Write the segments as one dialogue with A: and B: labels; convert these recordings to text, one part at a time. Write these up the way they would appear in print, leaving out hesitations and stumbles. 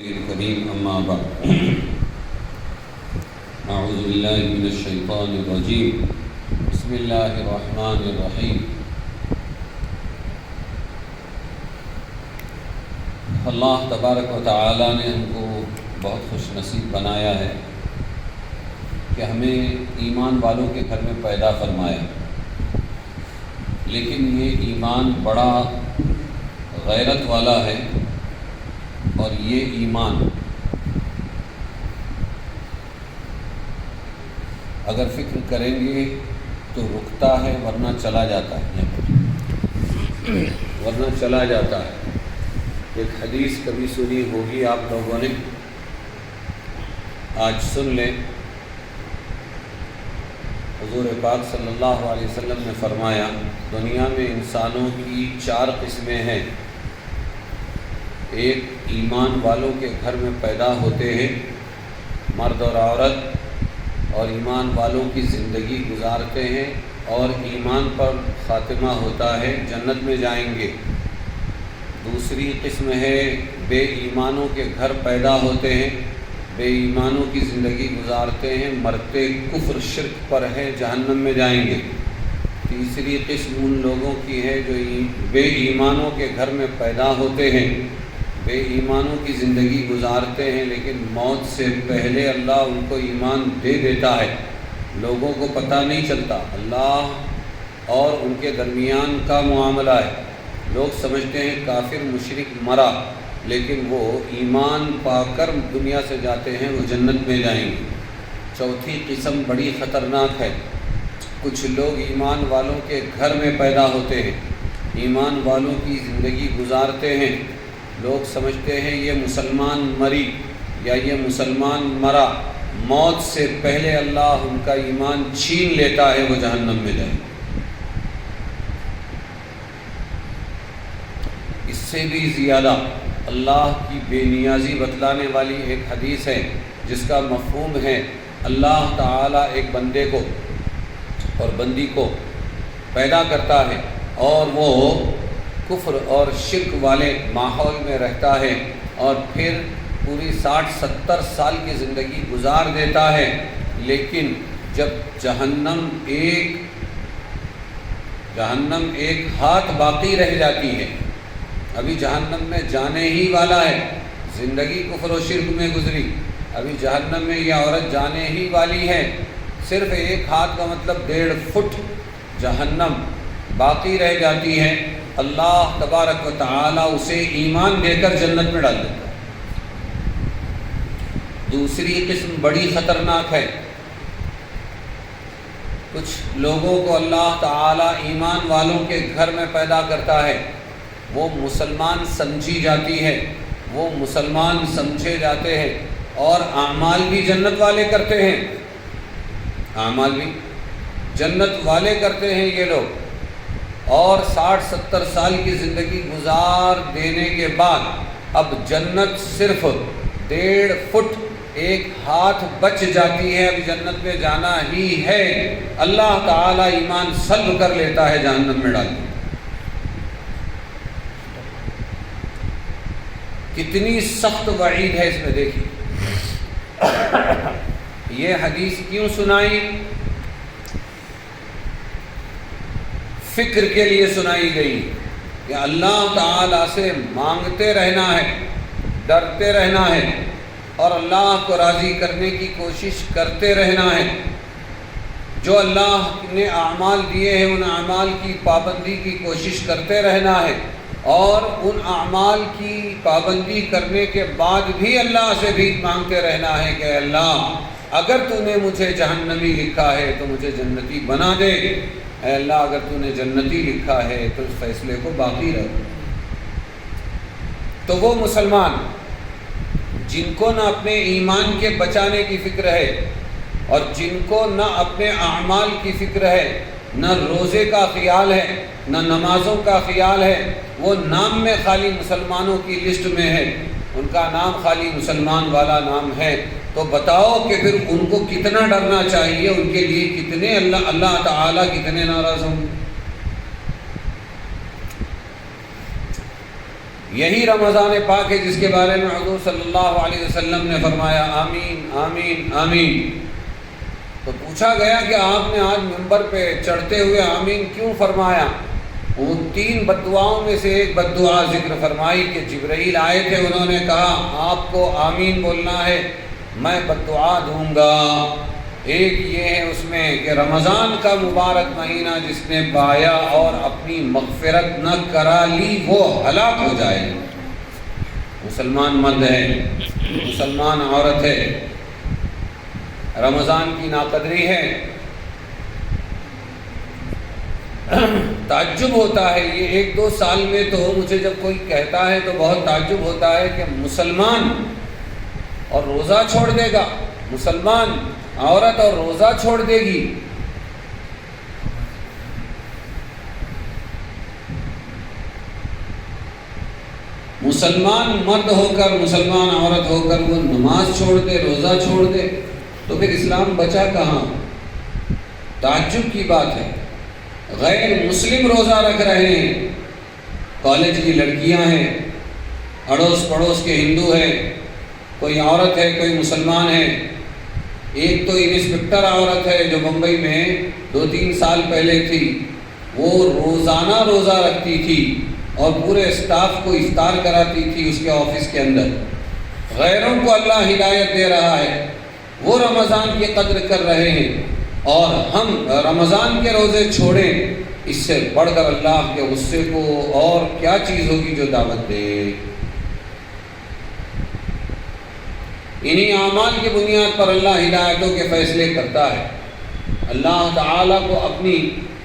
A: الكريم أما بعد أعوذ بالله من الشيطان الرجيم بسم الله الرحمن الرحيم اللہ تبارک و تعالی نے ہم کو بہت خوش نصیب بنایا ہے کہ ہمیں ایمان والوں کے گھر میں پیدا فرمایا، لیکن یہ ایمان بڑا غیرت والا ہے، اور یہ ایمان اگر فکر کریں گے تو رکتا ہے ورنہ چلا جاتا ہے۔ ایک حدیث کبھی سنی ہوگی آپ لوگوں نے، آج سن لیں۔ حضور پاک صلی اللہ علیہ وسلم نے فرمایا، دنیا میں انسانوں کی 4 قسمیں ہیں۔ ایک ایمان والوں کے گھر میں پیدا ہوتے ہیں، مرد اور عورت، اور ایمان والوں کی زندگی گزارتے ہیں اور ایمان پر خاتمہ ہوتا ہے، جنت میں جائیں گے۔ دوسری قسم ہے بے ایمانوں کے گھر پیدا ہوتے ہیں، بے ایمانوں کی زندگی گزارتے ہیں، مرتے کفر شرک پر ہے، جہنم میں جائیں گے۔ تیسری قسم ان لوگوں کی ہے جو بے ایمانوں کے گھر میں پیدا ہوتے ہیں، بے ایمانوں کی زندگی گزارتے ہیں، لیکن موت سے پہلے اللہ ان کو ایمان دے دیتا ہے، لوگوں کو پتہ نہیں چلتا۔ اللہ اور ان کے درمیان کا معاملہ ہے۔ لوگ سمجھتے ہیں کافر مشرک مرا، لیکن وہ ایمان پا کر دنیا سے جاتے ہیں، وہ جنت میں جائیں گے۔ چوتھی قسم بڑی خطرناک ہے۔ کچھ لوگ ایمان والوں کے گھر میں پیدا ہوتے ہیں، ایمان والوں کی زندگی گزارتے ہیں، لوگ سمجھتے ہیں یہ مسلمان مری یا یہ مسلمان مرا، موت سے پہلے اللہ ان کا ایمان چھین لیتا ہے، وہ جہنم میں جائے۔ اس سے بھی زیادہ اللہ کی بے نیازی بتلانے والی ایک حدیث ہے، جس کا مفہوم ہے اللہ تعالیٰ ایک بندے کو اور بندی کو پیدا کرتا ہے، اور وہ کفر اور شرک والے ماحول میں رہتا ہے، اور پھر پوری 60-70 سال کی زندگی گزار دیتا ہے، لیکن جب جہنم ایک ہاتھ باقی رہ جاتی ہے، ابھی جہنم میں جانے ہی والا ہے، زندگی کفر و شرک میں گزری، ابھی جہنم میں یہ عورت جانے ہی والی ہے، صرف ایک ہاتھ کا مطلب 1.5 فٹ جہنم باقی رہ جاتی ہے، اللہ تبارک و تعالی اسے ایمان دے کر جنت میں ڈال دیتا ہے۔ دوسری قسم بڑی خطرناک ہے۔ کچھ لوگوں کو اللہ تعالی ایمان والوں کے گھر میں پیدا کرتا ہے، وہ مسلمان سمجھی جاتی ہے، وہ مسلمان سمجھے جاتے ہیں، اور اعمال بھی جنت والے کرتے ہیں، اعمال بھی جنت والے کرتے ہیں یہ لوگ، اور 60-70 سال کی زندگی گزار دینے کے بعد اب جنت صرف 1.5 فٹ ایک ہاتھ بچ جاتی ہے، اب جنت میں جانا ہی ہے، اللہ تعالی ایمان سلب کر لیتا ہے، جہنم میں ڈال دیتا ہے۔ کتنی سخت وعید ہے اس میں، دیکھیے۔ یہ حدیث کیوں سنائی؟ فکر کے لیے سنائی گئی کہ اللہ تعالیٰ سے مانگتے رہنا ہے، ڈرتے رہنا ہے، اور اللہ کو راضی کرنے کی کوشش کرتے رہنا ہے۔ جو اللہ نے اعمال دیے ہیں ان اعمال کی پابندی کی کوشش کرتے رہنا ہے، اور ان اعمال کی پابندی کرنے کے بعد بھی اللہ سے بھی مانگتے رہنا ہے کہ اللہ اگر تو نے مجھے جہنمی لکھا ہے تو مجھے جنتی بنا دے، اے اللہ اگر تو نے جنتی لکھا ہے تو اس فیصلے کو باقی رکھ۔ تو وہ مسلمان جن کو نہ اپنے ایمان کے بچانے کی فکر ہے، اور جن کو نہ اپنے اعمال کی فکر ہے، نہ روزے کا خیال ہے، نہ نمازوں کا خیال ہے، وہ نام میں خالی مسلمانوں کی لسٹ میں ہے، ان کا نام خالی مسلمان والا نام ہے، تو بتاؤ کہ پھر ان کو کتنا ڈرنا چاہیے، ان کے لیے کتنے اللہ تعالیٰ کتنے ناراض ہوں گے۔ یہی رمضان پاک ہے جس کے بارے میں حضور صلی اللہ علیہ وسلم نے فرمایا آمین آمین آمین۔ تو پوچھا گیا کہ آپ نے آج منبر پہ چڑھتے ہوئے آمین کیوں فرمایا؟ وہ 3 بد دعاؤں میں سے ایک بد دعا ذکر فرمائی کہ جبرائیل آئے تھے، انہوں نے کہا آپ کو آمین بولنا ہے، میں بد دعا دوں گا۔ ایک یہ ہے اس میں کہ رمضان کا مبارک مہینہ جس نے پایا اور اپنی مغفرت نہ کرا لی وہ ہلاک ہو جائے۔ مسلمان مرد ہے، مسلمان عورت ہے، رمضان کی ناقدری ہے۔ تعجب ہوتا ہے، یہ 1-2 سال میں تو مجھے جب کوئی کہتا ہے تو بہت تعجب ہوتا ہے کہ مسلمان اور روزہ چھوڑ دے گا، مسلمان عورت اور روزہ چھوڑ دے گی۔ مسلمان مرد ہو کر، مسلمان عورت ہو کر وہ نماز چھوڑ دے، روزہ چھوڑ دے، تو پھر اسلام بچا کہاں؟ تعجب کی بات ہے۔ غیر مسلم روزہ رکھ رہے ہیں، کالج کی لڑکیاں ہیں، اڑوس پڑوس کے ہندو ہیں، کوئی عورت ہے، کوئی مسلمان ہے۔ ایک تو انسپکٹر عورت ہے جو بمبئی میں 2-3 سال پہلے تھی، وہ روزانہ روزہ رکھتی تھی اور پورے اسٹاف کو افطار کراتی تھی اس کے آفس کے اندر۔ غیروں کو اللہ ہدایت دے رہا ہے، وہ رمضان کی قدر کر رہے ہیں اور ہم رمضان کے روزے چھوڑیں، اس سے بڑھ کر اللہ کے غصے کو اور کیا چیز ہوگی جو دعوت دے۔ انہی اعمال کی بنیاد پر اللہ ہدایتوں کے فیصلے کرتا ہے۔ اللہ تعالیٰ کو اپنی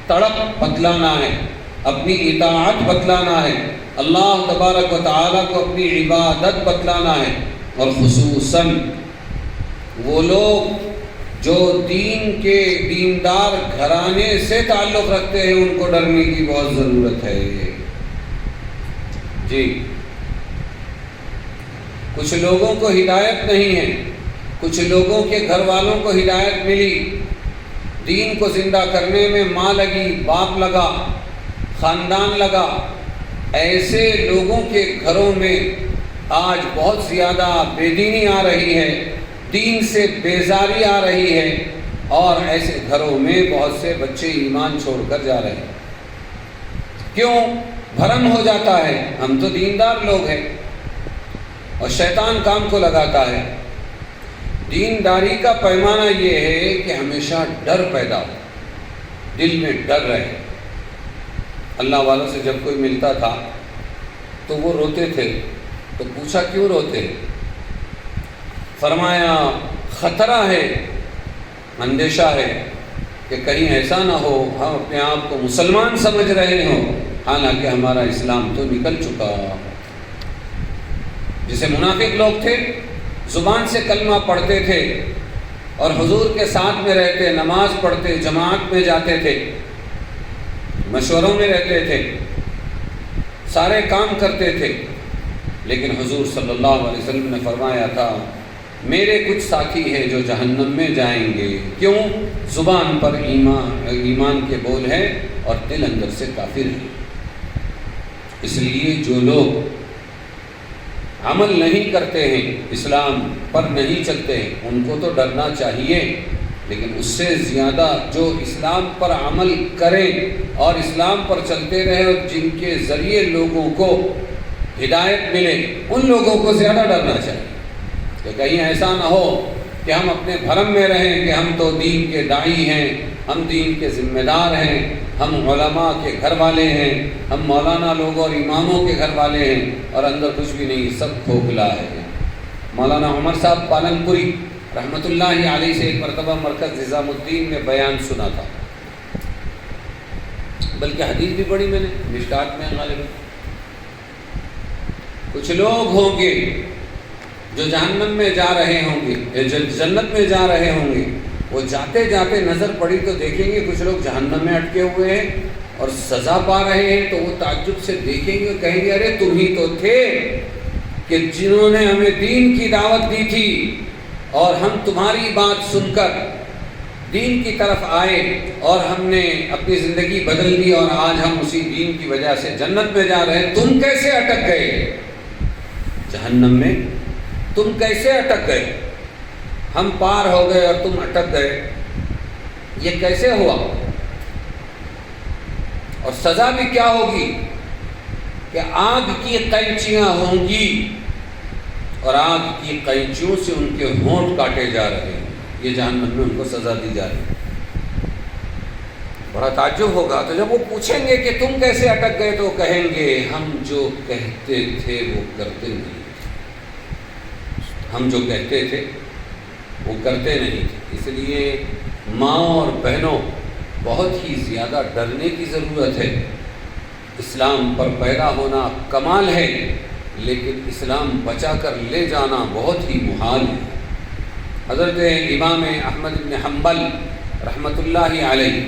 A: تڑپ بتلانا ہے، اپنی اطاعت بتلانا ہے، اللہ تبارک و تعالیٰ کو اپنی عبادت بتلانا ہے، اور خصوصاً وہ لوگ جو دین کے دیندار گھرانے سے تعلق رکھتے ہیں ان کو ڈرنے کی بہت ضرورت ہے۔ جی، کچھ لوگوں کو ہدایت نہیں ہے، کچھ لوگوں کے گھر والوں کو ہدایت ملی، دین کو زندہ کرنے میں ماں لگی، باپ لگا، خاندان لگا۔ ایسے لوگوں کے گھروں میں آج بہت زیادہ بے دینی آ رہی ہے، دین سے بیزاری آ رہی ہے، اور ایسے گھروں میں بہت سے بچے ایمان چھوڑ کر جا رہے ہیں۔ کیوں؟ بھرم ہو جاتا ہے، ہم تو دیندار لوگ ہیں، اور شیطان کام کو لگاتا ہے۔ دینداری کا پیمانہ یہ ہے کہ ہمیشہ ڈر پیدا ہو، دل میں ڈر رہے۔ اللہ والوں سے جب کوئی ملتا تھا تو وہ روتے تھے، تو پوچھا کیوں روتے؟ فرمایا خطرہ ہے، اندیشہ ہے کہ کہیں ایسا نہ ہو ہم اپنے آپ کو مسلمان سمجھ رہے ہوں حالانکہ ہمارا اسلام تو نکل چکا۔ جسے منافق لوگ تھے، زبان سے کلمہ پڑھتے تھے اور حضور کے ساتھ میں رہتے، نماز پڑھتے، جماعت میں جاتے تھے، مشوروں میں رہتے تھے، سارے کام کرتے تھے، لیکن حضور صلی اللہ علیہ وسلم نے فرمایا تھا میرے کچھ ساتھی ہیں جو جہنم میں جائیں گے۔ کیوں؟ زبان پر ایمان کے بول ہیں اور دل اندر سے کافر ہے۔ اس لیے جو لوگ عمل نہیں کرتے ہیں، اسلام پر نہیں چلتے ہیں، ان کو تو ڈرنا چاہیے، لیکن اس سے زیادہ جو اسلام پر عمل کریں اور اسلام پر چلتے رہے اور جن کے ذریعے لوگوں کو ہدایت ملے، ان لوگوں کو زیادہ ڈرنا چاہیے کہ کہیں ایسا نہ ہو کہ ہم اپنے بھرم میں رہیں کہ ہم تو دین کے داعی ہیں، ہم دین کے ذمہ دار ہیں، ہم علماء کے گھر والے ہیں، ہم مولانا لوگوں اور اماموں کے گھر والے ہیں، اور اندر کچھ بھی نہیں، سب کھوکھلا ہے۔ مولانا عمر صاحب پالن پوری رحمۃ اللہ علیہ سے ایک مرتبہ مرکز نظام الدین میں بیان سنا تھا، بلکہ حدیث بھی پڑھی میں نے مشکات میں غالباً۔ کچھ لوگ ہوں گے جو جہنم میں جا رہے ہوں گے، جو جنت میں جا رہے ہوں گے، وہ جاتے جاتے نظر پڑی تو دیکھیں گے کچھ لوگ جہنم میں اٹکے ہوئے ہیں اور سزا پا رہے ہیں، تو وہ تعجب سے دیکھیں گے، کہیں گے ارے تم ہی تو تھے کہ جنہوں نے ہمیں دین کی دعوت دی تھی، اور ہم تمہاری بات سن کر دین کی طرف آئے اور ہم نے اپنی زندگی بدل دی اور آج ہم اسی دین کی وجہ سے جنت میں جا رہے ہیں، تم کیسے اٹک گئے جہنم میں؟ تم کیسے اٹک گئے؟ ہم پار ہو گئے اور تم اٹک گئے، یہ کیسے ہوا؟ اور سزا بھی کیا ہوگی کہ آگ کی قینچیاں ہوں گی اور آگ کی قینچیوں سے ان کے ہونٹ کاٹے جا رہے ہیں، یہ جہنم میں ان کو سزا دی جا رہی ہے۔ بڑا تعجب ہوگا۔ تو جب وہ پوچھیں گے کہ تم کیسے اٹک گئے، تو کہیں گے ہم جو کہتے تھے وہ کرتے نہیں تھے، ہم جو کہتے تھے وہ کرتے نہیں تھے۔ اس لیے ماں اور بہنوں بہت ہی زیادہ ڈرنے کی ضرورت ہے۔ اسلام پر پیدا ہونا کمال ہے، لیکن اسلام بچا کر لے جانا بہت ہی محال ہے۔ حضرت امام احمد بن حنبل رحمۃ اللہ علیہ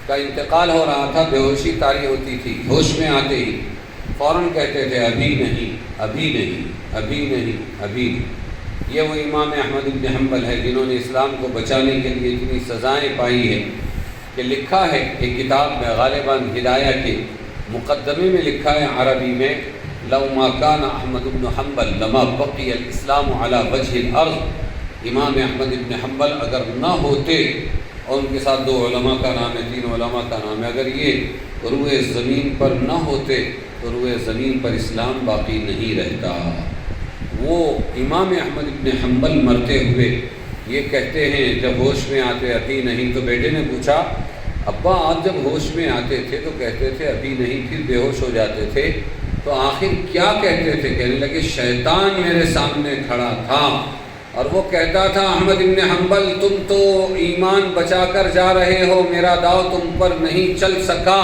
A: کا انتقال ہو رہا تھا، بے ہوشی طاری ہوتی تھی، ہوش میں آتے ہی فوراً کہتے تھے ابھی نہیں، ابھی نہیں، ابھی نہیں، ابھی نہیں۔ یہ وہ امام احمد بن حنبل ہے جنہوں نے اسلام کو بچانے کے لیے اتنی سزائیں پائی ہیں کہ لکھا ہے ایک کتاب میں، غالباً ہدایہ کے مقدمے میں لکھا ہے عربی میں، لو ما کان احمد بن حنبل لما بقی الاسلام علی وجہ الارض۔ امام احمد بن حنبل اگر نہ ہوتے، اور ان کے ساتھ 2 علماء کا نام ہے، 3 علماء کا نام ہے، اگر یہ روئے زمین پر نہ ہوتے تو روئے زمین پر اسلام باقی نہیں رہتا۔ وہ امام احمد بن حنبل مرتے ہوئے یہ کہتے ہیں، جب ہوش میں آتے ابھی نہیں، تو بیٹے نے پوچھا ابا آپ جب ہوش میں آتے تھے تو کہتے تھے ابھی نہیں، پھر بے ہوش ہو جاتے تھے، تو آخر کیا کہتے تھے؟ کہنے لگے شیطان میرے سامنے کھڑا تھا اور وہ کہتا تھا احمد بن حنبل تم تو ایمان بچا کر جا رہے ہو، میرا داؤ تم پر نہیں چل سکا،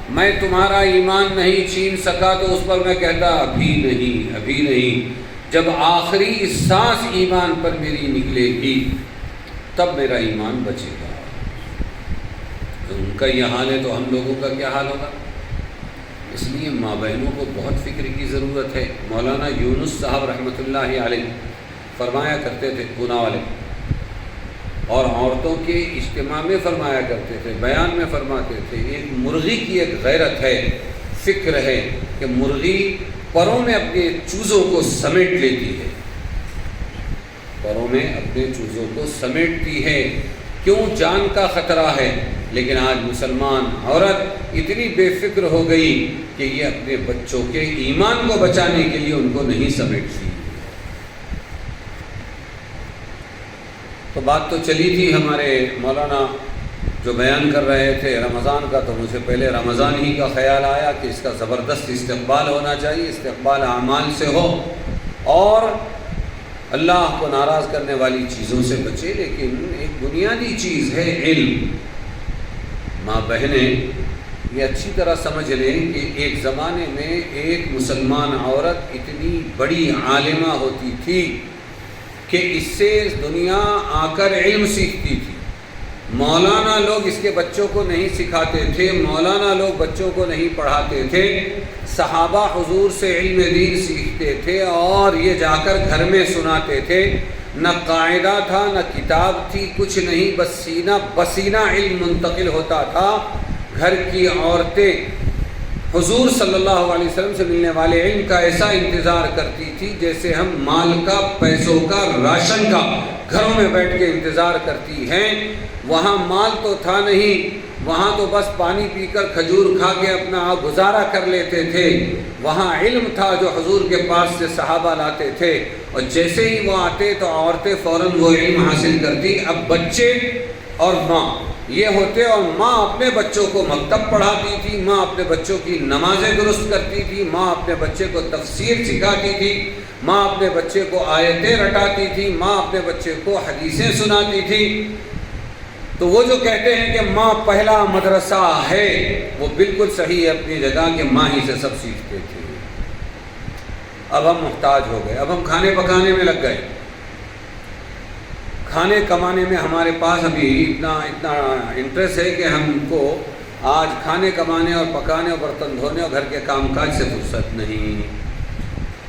A: میں تمہارا ایمان نہیں چھین سکا، تو اس پر میں کہتا ابھی نہیں، ابھی نہیں، جب آخری سانس ایمان پر میری نکلے گی تب میرا ایمان بچے گا۔ تو ان کا یہ حال ہے تو ہم لوگوں کا کیا حال ہوگا؟ اس لیے ماں بہنوں کو بہت فکر کی ضرورت ہے۔ مولانا یونس صاحب رحمۃ اللہ علیہ فرمایا کرتے تھے، پونا والے، اور عورتوں کے اجتماع میں فرمایا کرتے تھے، بیان میں فرماتے تھے، ایک مرغی کی ایک غیرت ہے، فکر ہے کہ مرغی پروں میں اپنے چوزوں کو سمیٹ لیتی ہے، پروں میں اپنے چوزوں کو سمیٹتی ہے، کیوں؟ جان کا خطرہ ہے۔ لیکن آج مسلمان عورت اتنی بے فکر ہو گئی کہ یہ اپنے بچوں کے ایمان کو بچانے کے لیے ان کو نہیں سمیٹتی۔ تو بات تو چلی تھی ہمارے مولانا جو بیان کر رہے تھے رمضان کا، تو مجھے پہلے رمضان ہی کا خیال آیا کہ اس کا زبردست استقبال ہونا چاہیے، استقبال اعمال سے ہو اور اللہ کو ناراض کرنے والی چیزوں سے بچے۔ لیکن ایک بنیادی چیز ہے علم۔ ماں بہنیں یہ اچھی طرح سمجھ لیں کہ ایک زمانے میں ایک مسلمان عورت اتنی بڑی عالمہ ہوتی تھی کہ اس سے دنیا آ کر علم سیکھتی تھی۔ مولانا لوگ اس کے بچوں کو نہیں سکھاتے تھے، مولانا لوگ بچوں کو نہیں پڑھاتے تھے، صحابہ حضور سے علم دین سیکھتے تھے اور یہ جا کر گھر میں سناتے تھے۔ نہ قاعدہ تھا، نہ کتاب تھی، کچھ نہیں، بس سینہ بسینہ علم منتقل ہوتا تھا۔ گھر کی عورتیں حضور صلی اللہ علیہ وسلم سے ملنے والے علم کا ایسا انتظار کرتی تھی جیسے ہم مال کا، پیسوں کا، راشن کا گھروں میں بیٹھ کے انتظار کرتی ہیں۔ وہاں مال تو تھا نہیں، وہاں تو بس پانی پی کر کھجور کھا کے اپنا گزارا کر لیتے تھے۔ وہاں علم تھا جو حضور کے پاس سے صحابہ لاتے تھے، اور جیسے ہی وہ آتے تو عورتیں فوراً وہ علم حاصل کرتی۔ اب بچے اور ماں یہ ہوتے، اور ماں اپنے بچوں کو مکتب پڑھاتی تھی، ماں اپنے بچوں کی نمازیں درست کرتی تھی، ماں اپنے بچے کو تفسیر سکھاتی تھی، ماں اپنے بچے کو آیتیں رٹاتی تھی، ماں اپنے بچے کو حدیثیں سناتی تھی۔ تو وہ جو کہتے ہیں کہ ماں پہلا مدرسہ ہے، وہ بالکل صحیح ہے اپنی جگہ کہ ماں ہی سے سب سیکھتے تھے۔ اب ہم محتاج ہو گئے، اب ہم کھانے پکانے میں لگ گئے، کھانے کمانے میں ہمارے پاس ابھی اتنا انٹرسٹ ہے کہ ہم کو آج کھانے کمانے اور پکانے اور برتن دھونے اور گھر کے کام کاج سے فرصت نہیں۔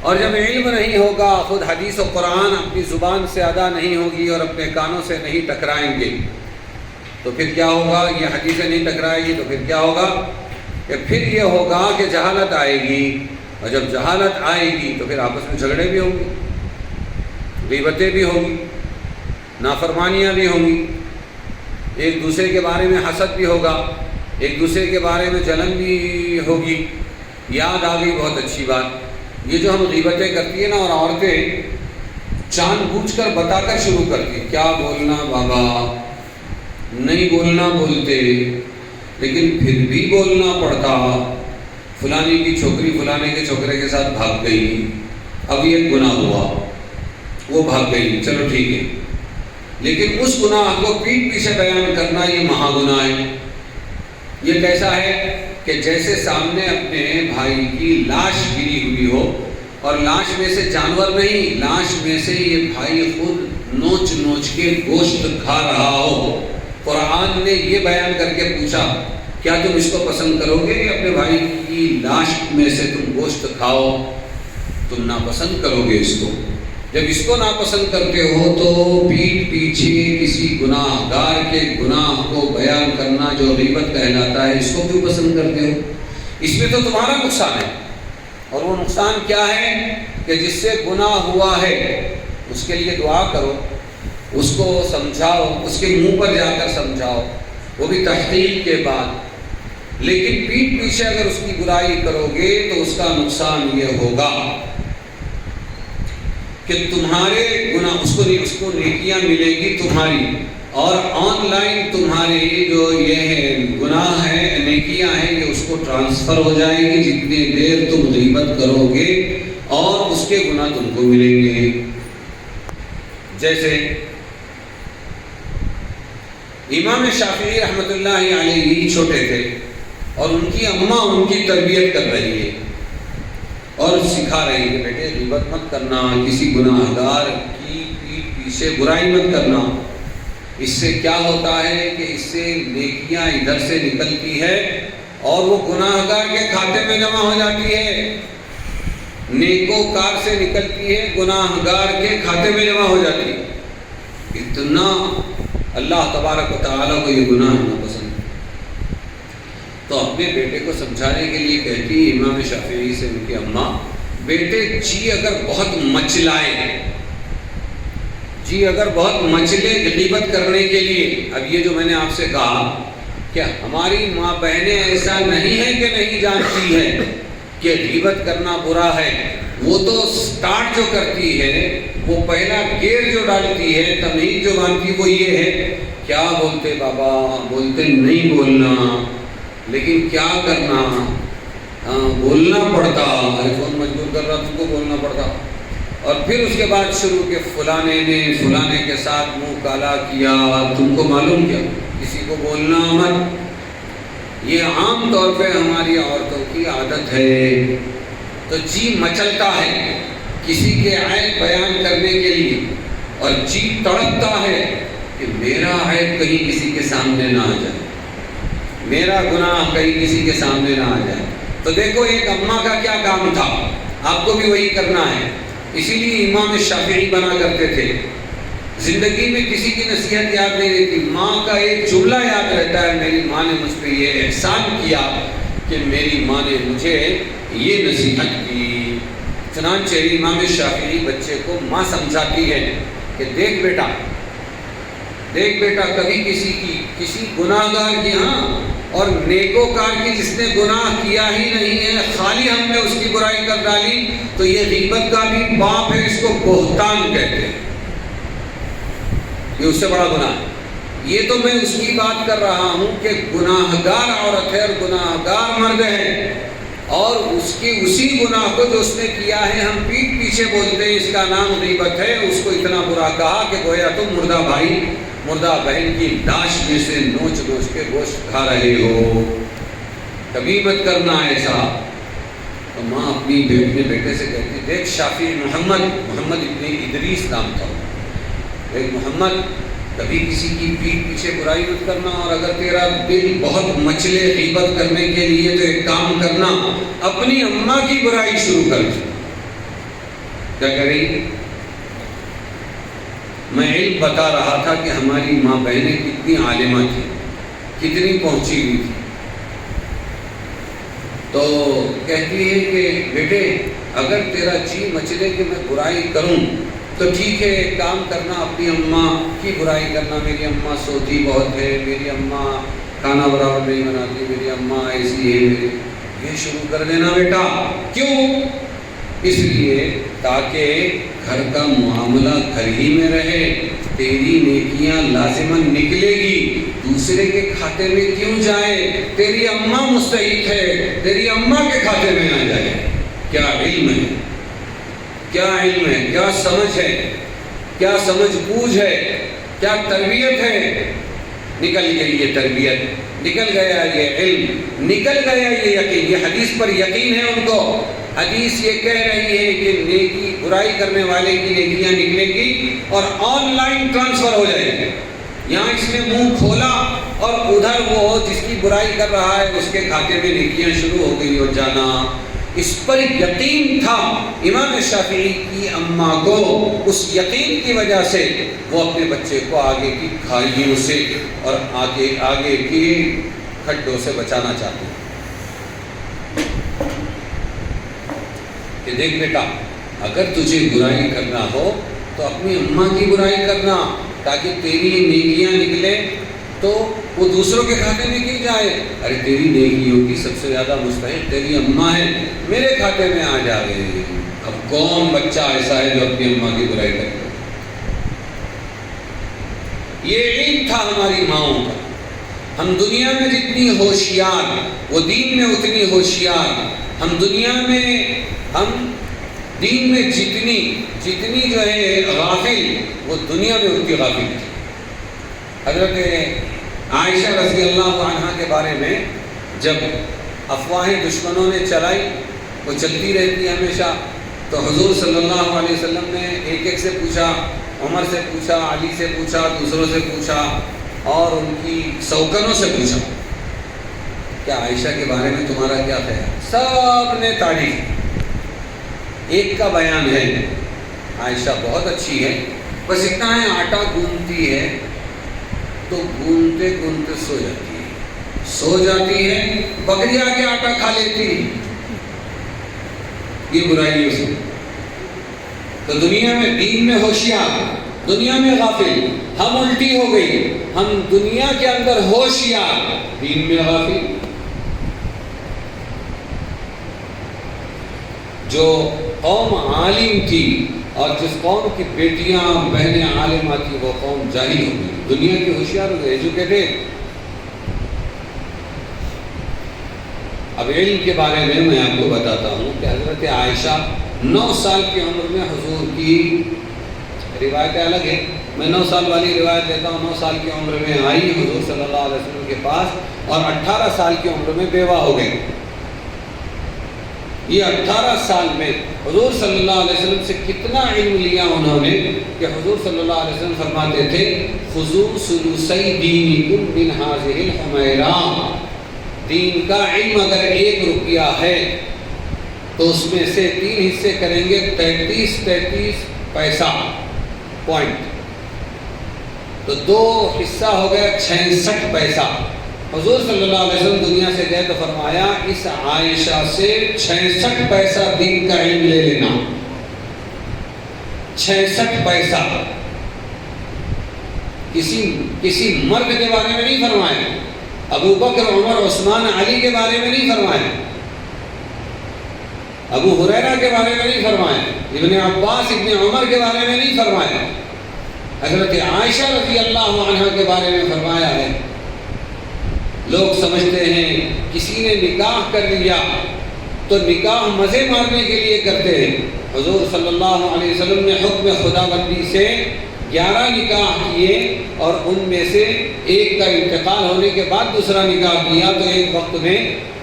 A: اور جب علم نہیں ہوگا، خود حدیث و قرآن اپنی زبان سے ادا نہیں ہوگی اور اپنے کانوں سے نہیں ٹکرائیں گے، تو پھر کیا ہوگا؟ یہ حدیثیں نہیں ٹکرائے گی تو پھر کیا ہوگا کہ پھر یہ ہوگا کہ جہالت آئے گی، اور جب جہالت آئے گی تو پھر آپس میں جھگڑے بھی ہوں گے، غیبتیں بھی ہوں گی، نافرمانیاں بھی ہوں گی، ایک دوسرے کے بارے میں حسد بھی ہوگا، ایک دوسرے کے بارے میں جلن بھی ہوگی۔ یاد آ گئی بہت اچھی بات، یہ جو ہم غیبتیں کرتی ہیں نا، اور عورتیں جان بوجھ کر بتا کر شروع کرتی ہیں، کیا بولنا بابا، نہیں بولنا بولتے لیکن پھر بھی بولنا پڑتا، فلانی کی چھوکری فلانے کے چھوکرے کے ساتھ بھاگ گئی، اب یہ گناہ ہوا، وہ بھاگ گئی، چلو ٹھیک ہے، لیکن اس گناہ کو پیٹھ پیچھے بیان کرنا یہ مہا گناہ ہے۔ یہ کیسا ہے کہ جیسے سامنے اپنے بھائی کی لاش گری ہوئی ہو، اور لاش میں سے جانور نہیں، لاش میں سے یہ بھائی خود نوچ نوچ کے گوشت کھا رہا ہو۔ قرآن نے یہ بیان کر کے پوچھا، کیا تم اس کو پسند کرو گے کہ اپنے بھائی کی لاش میں سے تم گوشت کھاؤ؟ تم ناپسند کرو گے اس کو۔ جب اس کو ناپسند کرتے ہو تو پیٹھ پیچھے کسی گناہ گار کے گناہ کو بیان کرنا جو غیبت کہلاتا ہے، اس کو کیوں پسند کرتے ہو؟ اس میں تو تمہارا نقصان ہے، اور وہ نقصان کیا ہے کہ جس سے گناہ ہوا ہے اس کے لیے دعا کرو، اس کو سمجھاؤ، اس کے منہ پر جا کر سمجھاؤ، وہ بھی تحقیق کے بعد۔ لیکن پیٹھ پیچھے اگر اس کی برائی کرو گے تو اس کا نقصان یہ ہوگا کہ تمہارے گناہ، اس کو نیکیاں ملے گی تمہاری، اور آن لائن تمہاری جو یہ ہے گناہ ہے، نیکیاں ہیں، یہ اس کو ٹرانسفر ہو جائیں گی جتنی دیر تم غیبت کرو گے، اور اس کے گناہ تم کو ملیں گے۔ جیسے امام شافعی رحمۃ اللہ علیہ چھوٹے تھے، اور ان کی اماں ان کی تربیت کر رہی ہے اور سکھا رہی ہے، بیٹے غیبت مت کرنا، کسی گناہ گار کی پیٹھ پیچھے برائی مت کرنا۔ اس سے کیا ہوتا ہے کہ اس سے نیکیاں ادھر سے نکلتی ہے اور وہ گناہ گار کے کھاتے میں جمع ہو جاتی ہے، نیکوکار سے نکلتی ہے، گناہ گار کے کھاتے میں جمع ہو جاتی ہے۔ اتنا اللہ تبارک و تعالیٰ کو یہ گناہ نہ پسند، تو اپنے بیٹے کو سمجھانے کے لیے کہتی امام شافعی سے ان کی اماں، بیٹے جی اگر بہت مچلائے، جی اگر بہت مچلے غیبت کرنے کے لیے، اب یہ جو میں نے آپ سے کہا کہ ہماری ماں بہنیں ایسا نہیں ہے کہ نہیں جانتی ہے کہ غیبت کرنا برا ہے، وہ تو سٹارٹ جو کرتی ہے، وہ پہلا گیئر جو ڈالتی ہے، تمہید جو باندھتی وہ یہ ہے، کیا بولتے بابا، بولتے نہیں بولنا، لیکن کیا کرنا، بولنا پڑتا، ارے کون مجبور کر رہا، تم کو بولنا پڑتا۔ اور پھر اس کے بعد شروع کہ فلانے نے فلانے کے ساتھ منہ کالا کیا، تم کو معلوم کیا، کسی کو بولنا مت۔ یہ عام طور پہ ہماری عورتوں کی عادت ہے، تو جی مچلتا ہے کسی کے عیب بیان کرنے کے لیے، اور جی تڑپتا ہے کہ میرا عیب کہیں کسی کے سامنے نہ آ جائے، میرا گناہ کہیں کسی کے سامنے نہ آ جائے۔ تو دیکھو ایک اماں کا کیا کام تھا، آپ کو بھی وہی کرنا ہے۔ اسی لیے امام شافعی بنا کرتے تھے، زندگی میں کسی کی نصیحت یاد نہیں رہتی، ماں کا ایک جملہ یاد رہتا ہے، میری ماں نے مجھ پہ یہ احسان کیا کہ میری ماں نے مجھے یہ نصیحت کی۔ چنانچہ امام شافعی بچے کو ماں سمجھاتی ہے کہ دیکھ بیٹا، کبھی کسی گناہ گار کی، ہاں، اور نیکوکار کی جس نے گناہ کیا ہی نہیں ہے، خالی ہم نے اس کی برائی کر ڈالی، تو یہ غیبت کا بھی باپ ہے، اس کو بہتان کہتے ہیں، یہ اس سے بڑا گناہ ہے۔ یہ تو میں اس کی بات کر رہا ہوں کہ گناہ گار عورت ہے اور گناہ گار مرد ہے، اور اس کی اسی گناہ کو جو اس نے کیا ہے ہم پیٹھ پیچھے بولتے ہیں، اس کا نام غیبت ہے۔ اس کو اتنا برا کہا کہ گویا تم مردہ بھائی مردہ بہن کی لاش میں سے نوچ نوچ کے گوشت کھا رہے ہو، کبھی مت کرنا ایسا۔ تو ماں اپنے بیٹے سے کہتی، دیکھ شافعی محمد ابن ادریس نام تھا، دیکھ محمد، کبھی کسی کی پیٹھ پیچھے برائی مت کرنا، اور اگر تیرا دل بہت مچلے غیبت کرنے کے لیے تو ایک کام کرنا، اپنی اماں کی برائی شروع کر۔ کیا کہہ رہی؟ میں علم بتا رہا تھا کہ ہماری ماں بہنیں کتنی عالمہ تھیں، کتنی پہنچی ہوئی تھی. تو کہتی ہے کہ بیٹے اگر تیرا جی مچلے کہ میں برائی کروں تو ٹھیک ہے، ایک کام کرنا، اپنی اماں کی برائی کرنا. میری اماں سوتی بہت ہے، میری اماں کھانا برابر نہیں بناتی، میری اماں ایسی ہے، یہ شروع کر دینا بیٹا. کیوں؟ اس لیے تاکہ گھر کا معاملہ گھر ہی میں رہے، تیری نیکیاں لازماً نکلے گی، دوسرے کے کھاتے میں کیوں جائے؟ تیری اماں مستحق ہے، تیری اماں کے کھاتے میں آ جائے. کیا علم ہے، کیا علم ہے، کیا سمجھ ہے، کیا سمجھ بوجھ ہے، کیا تربیت ہے. نکل گئی یہ تربیت، نکل گیا یہ علم، نکل گیا یہ یقین. یہ حدیث پر یقین ہے ان کو. حدیث یہ کہہ رہی ہے کہ نیکی برائی کرنے والے کی نیکیاں نکلیں گی اور آن لائن ٹرانسفر ہو جائے گی. یہاں اس نے منہ کھولا اور ادھر وہ جس کی برائی کر رہا ہے اس کے کھاتے میں نیکیاں شروع ہو گئی ہو جانا. اس پر یقین تھا امام شافعی کی اماں کو. اس یقین کی وجہ سے وہ اپنے بچے کو آگے کی کھائیوں سے اور آگے کی کھڈوں سے بچانا چاہتے ہیں کہ دیکھ بیٹا اگر تجھے برائی کرنا ہو تو اپنی اماں کی برائی کرنا تاکہ تیری نیکیاں نکلے تو وہ دوسروں کے کھاتے میں کی جائے. ارے تیری نیکیوں کی سب سے زیادہ مستحق تیری اماں ہے، میرے کھاتے میں آ جائے. اب کون بچہ ایسا ہے جو اپنی اماں کی برائی کرے؟ یہ علم تھا ہماری ماؤں کا. ہم دنیا میں جتنی ہوشیار وہ دین میں اتنی ہوشیار. ہم دین میں جتنی جو ہے غافل وہ دنیا میں اتنی غافل تھی. حضرت عائشہ رضی اللہ عنہا کے بارے میں جب افواہیں دشمنوں نے چلائی، وہ چلتی رہتی ہمیشہ، تو حضور صلی اللہ علیہ وسلم نے ایک سے پوچھا، عمر سے پوچھا، علی سے پوچھا، دوسروں سے پوچھا اور ان کی سوکنوں سے پوچھا کیا عائشہ کے بارے میں تمہارا کیا خیال؟ سب نے تعریف. ایک کا بیان ہے عائشہ بہت اچھی ہے، بس اتنا ہے آٹا گوندتی ہے تو گوندتے گوندتے سو جاتی ہے، بکری آ کے آٹا کھا لیتی ہے. یہ برائی ہے. تو دنیا میں دین میں ہوشیار، دنیا میں غافل. ہم الٹی ہو گئی، ہم دنیا کے اندر ہوشیار، دین میں غافل. جو قوم عالم تھی اور جس قوم کی بیٹیاں بہنیں عالمہ تھی وہ قوم جاہل ہو گئی، دنیا کی ہوشیار ہو گئی، ایجوکیٹڈ. اب علم کے بارے میں آپ کو بتاتا ہوں کہ حضرت عائشہ 9 سال کی عمر میں حضور کی روایتیں الگ ہیں، میں 9 سال والی روایت دیتا ہوں. 9 سال کی عمر میں آئی حضور صلی اللہ علیہ وسلم کے پاس اور 18 سال کی عمر میں بیوہ ہو گئی. یہ 18 سال میں حضور صلی اللہ علیہ وسلم سے کتنا علم لیا انہوں نے کہ حضور صلی اللہ علیہ وسلم فرماتے تھے خذوا ثلثی دینکم من ہذہ الحمیرہ. دین کا علم اگر 1 روپیہ ہے تو اس میں سے 3 حصے کریں گے 33 پیسہ پوائنٹ، تو 2 حصہ ہو گیا 66 پیسہ. حضور صلی اللہ علیہ وسلم دنیا سے گئے تو فرمایا اس عائشہ سے 66 پیسہ دین کا علم لے لینا. 66 پیسہ. کسی مرد کے بارے میں نہیں فرمایا، ابو بکر عمر عثمان علی کے بارے میں نہیں فرمایا، ابو ہریرہ کے بارے میں نہیں فرمایا، ابن عباس ابن عمر کے بارے میں نہیں فرمایا، حضرت عائشہ رضی اللہ عنہا کے بارے میں فرمایا ہے. لوگ سمجھتے ہیں کسی نے نکاح کر لیا تو نکاح مزے مارنے کے لیے کرتے ہیں. حضور صلی اللہ علیہ وسلم نے حکم خداوندی سے 11 نکاح کیے اور ان میں سے ایک کا انتقال ہونے کے بعد دوسرا نکاح کیا تو ایک وقت میں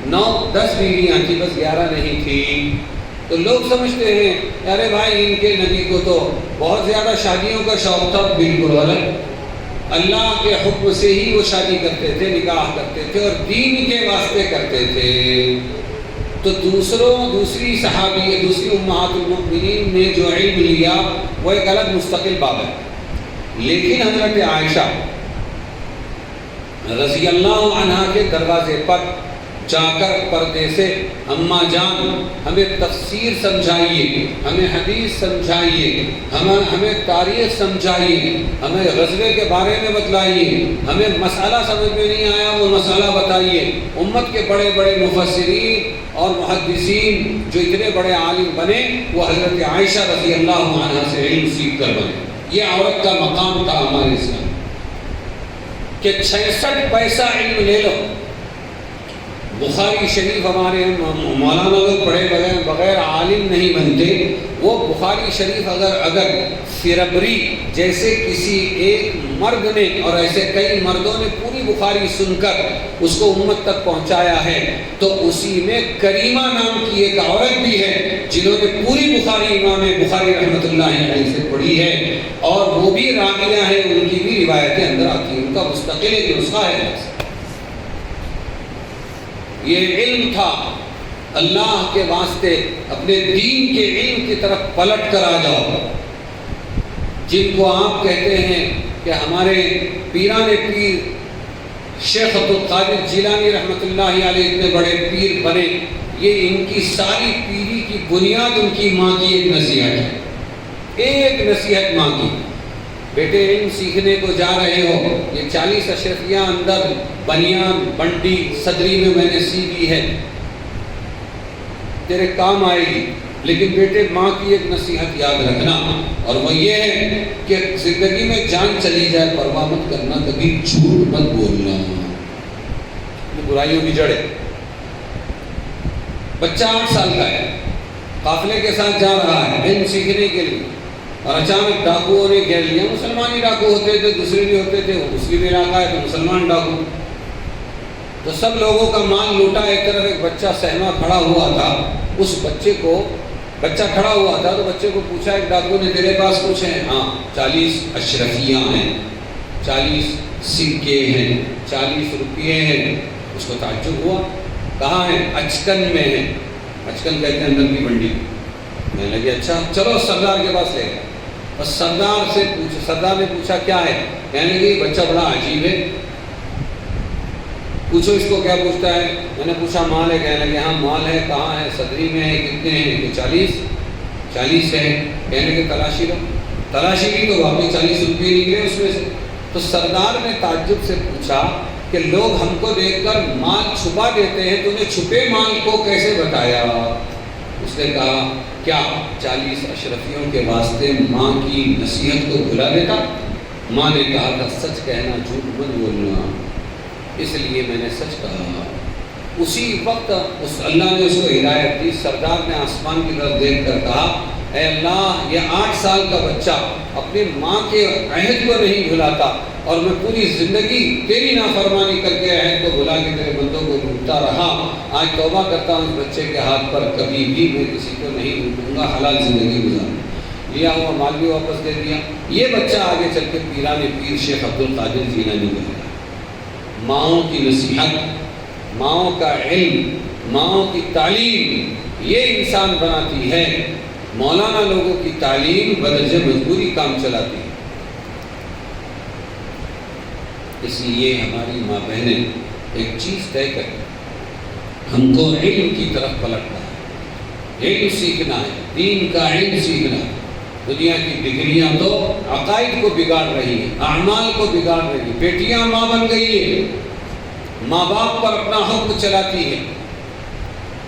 A: 9-10 بیویاں تھیں، بس 11 نہیں تھی. تو لوگ سمجھتے ہیں ارے بھائی ان کے نبی کو تو بہت زیادہ شادیوں کا شوق تھا. بالکل غلط. اللہ کے حکم سے ہی وہ شادی کرتے تھے، نکاح کرتے تھے اور دین کے واسطے کرتے تھے. تو دوسری صحابی دوسری امہات المؤمنین نے جو علم لیا وہ ایک الگ مستقل باب ہے. لیکن حضرت عائشہ رضی اللہ عنہا کے دروازے پر جا کر پردے سے اماں جان ہمیں تفسیر سمجھائیے، ہمیں حدیث سمجھائیے، ہمیں تاریخ سمجھائیے، ہمیں غزوے کے بارے میں بتلائیے، ہمیں مسئلہ سمجھ میں نہیں آیا وہ مسئلہ بتائیے۔ امت کے بڑے بڑے مفسرین اور محدثین جو اتنے بڑے عالم بنے وہ حضرت عائشہ رضی اللہ عنہا سے علم سیکھ کر بنے۔ یہ عورت کا مقام تھا ہمارے اسلام کہ 66 پیسہ علم لے لو۔ بخاری شریف ہمارے مولانا لوگ پڑھے بغیر عالم نہیں بنتے۔ وہ بخاری شریف اگر فربری جیسے کسی ایک مرد نے اور ایسے کئی مردوں نے پوری بخاری سن کر اس کو امت تک پہنچایا ہے تو اسی میں کریمہ نام کی ایک عورت بھی ہے جنہوں نے پوری بخاری امام بخاری رحمۃ اللہ علیہ سے پڑھی ہے، اور وہ بھی راویہ ہیں، ان کی بھی روایتیں اندر آتی ہیں، ان کا مستقل ایک نسخہ ہے۔ یہ علم تھا اللہ کے واسطے اپنے دین کے علم کی طرف پلٹ کر آ جاؤ۔ جن کو آپ کہتے ہیں کہ ہمارے پیران پیر شیخ عبد القادر جیلانی رحمۃ اللہ علیہ اتنے بڑے پیر بنے، یہ ان کی ساری پیری کی بنیاد ان کی ماں کی ایک نصیحت ہے۔ ایک نصیحت ماں کی، بیٹے علم سیکھنے کو جا رہے ہو، یہ 40 اشرفیاں اندر بنیان بنڈی صدری میں نے سی دی ہے، تیرے کام آئے گی، لیکن بیٹے ماں کی ایک نصیحت یاد رکھنا، اور وہ یہ ہے کہ زندگی میں جان چلی جائے پرواہ مت کرنا، کبھی جھوٹ مت بولنا، یہ برائیوں کی جڑ ہے۔ بچہ 8 سال کا ہے، قافلے کے ساتھ جا رہا ہے علم سیکھنے کے لیے، اور اچانک ڈاکوؤں نے گھیر لیا۔ مسلمانی ڈاکو ہوتے تھے، دوسرے بھی ہوتے تھے، وہ مسلم علاقہ ہے تو مسلمان ڈاکو، تو سب لوگوں کا مال لوٹا۔ ایک طرف ایک بچہ سہما کھڑا ہوا تھا، اس بچہ کھڑا ہوا تھا تو بچے کو پوچھا ایک ڈاکو نے، تیرے پاس کچھ ہے؟ ہاں 40 اشرفیاں ہیں، 40 سکے ہیں، 40 روپیے ہیں۔ اس کو تعجب ہوا، کہاں ہیں؟ اچکن میں ہیں۔ اچکن کہتے ہیں اندر کی منڈی۔ میں لگے اچھا چلو سردار کے پاس لے گئے، اور سردار نے پوچھا کیا ہے؟ کہنے لگے یہ بچہ بڑا عجیب ہے، پوچھو اس کو کیا پوچھتا ہے؟ میں نے پوچھا مال ہے؟ کہنے لگے ہاں مال ہے۔ کہاں ہے؟ صدری میں ہے۔ کتنے ہیں؟ کہ 40 ہے۔ کہنے لگے تلاشی لو۔ تلاشی کی تو واقعی 40 روپئے نکلے اس میں سے۔ تو سردار نے تعجب سے پوچھا کہ لوگ ہم کو دیکھ کر مال چھپا دیتے ہیں، تو نے چھپے مال کو کیسے بتایا؟ اس نے کہا کیا 40 اشرفیوں کے واسطے ماں کی نصیحت کو بھلا دیتا؟ ماں نے کہا تھا سچ کہنا، جھوٹ مت بولنا، اس لیے میں نے سچ کہا۔ اسی وقت اللہ نے اس کو ہدایت دی۔ سردار نے آسمان کی طرف دیکھ کر کہا اے اللہ، یہ 8 سال کا بچہ اپنی ماں کے عہد کو نہیں بھلاتا، اور میں پوری زندگی تیری نافرمانی کر کے عہد کو بھلا کے تیرے بندوں کو لوٹتا رہا۔ آج توبہ کرتا ہوں اس بچے کے ہاتھ پر کبھی بھی میں کسی کو نہیں لوٹوں گا، حلال زندگی گزاروں۔ لیا ہوا مال بھی واپس دے دیا۔ یہ بچہ آگے چل کے پیران پیر شیخ عبد القادر جیلانی بنے۔ ماؤں کی نصیحت، ماؤں کا علم، ماؤں کی تعلیم، یہ انسان بناتی ہے۔ مولانا لوگوں کی تعلیم بدرجہ مجبوری کام چلاتی ہے۔ اس لیے ہماری ماں بہنیں ایک چیز طے کریں، ہم کو علم کی طرف پلٹنا ہے، علم سیکھنا ہے، دین کا علم سیکھنا ہے۔ دنیا کی ڈگریاں تو عقائد کو بگاڑ رہی ہیں، اعمال کو بگاڑ رہی ہیں۔ بیٹیاں ماں بن گئی ہیں، ماں باپ پر اپنا حکم چلاتی ہے،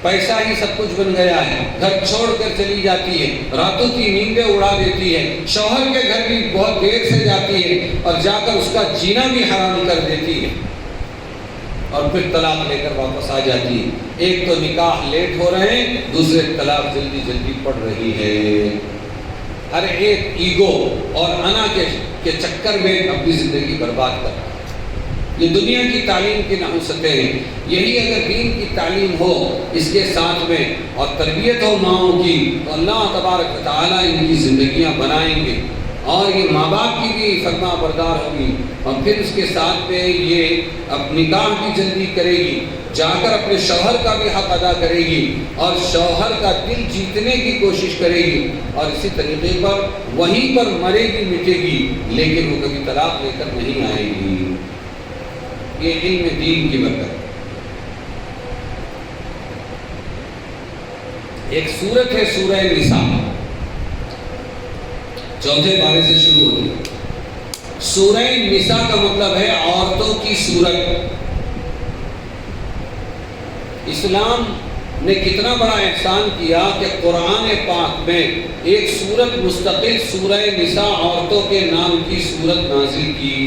A: پیسہ ہی سب کچھ بن گیا ہے، گھر چھوڑ کر چلی جاتی ہے، راتوں کی نیندیں اڑا دیتی ہے، شوہر کے گھر بھی بہت دیر سے جاتی ہے اور جا کر اس کا جینا بھی حرام کر دیتی ہے، اور پھر طلاق لے کر واپس آ جاتی ہے۔ ایک تو نکاح لیٹ ہو رہے ہیں، دوسرے طلاق جلدی جلدی پڑ رہی ہے۔ ہر ایک ایگو اور انا کے چکر میں اپنی زندگی برباد کر رہا ہے۔ یہ دنیا کی تعلیم کی نحوستیں ہیں۔ یہی اگر دین کی تعلیم ہو اس کے ساتھ میں اور تربیت ہو ماؤں کی، تو اللہ تبارک و تعالیٰ ان کی زندگیاں بنائیں گے۔ اور یہ ماں باپ کی بھی فرما بردار ہوگی، اور پھر اس کے ساتھ میں یہ نکاح بھی جلدی کرے گی، جا کر اپنے شوہر کا بھی حق ادا کرے گی اور شوہر کا دل جیتنے کی کوشش کرے گی، اور اسی طریقے پر وہیں پر مرے گی مٹے گی، لیکن وہ کبھی طلاق لے کر نہیں آئے گی۔ یہ علم دین کی برکت۔ ایک سورت ہے سورہ نساء، چوتھے پارے سے شروع ہوتی ہے۔ سورہ نساء کا مطلب ہے عورتوں کی سورت۔ اسلام نے کتنا بڑا احسان کیا کہ قرآن پاک میں ایک سورت مستقل سورہ نساء عورتوں کے نام کی سورت نازل کی۔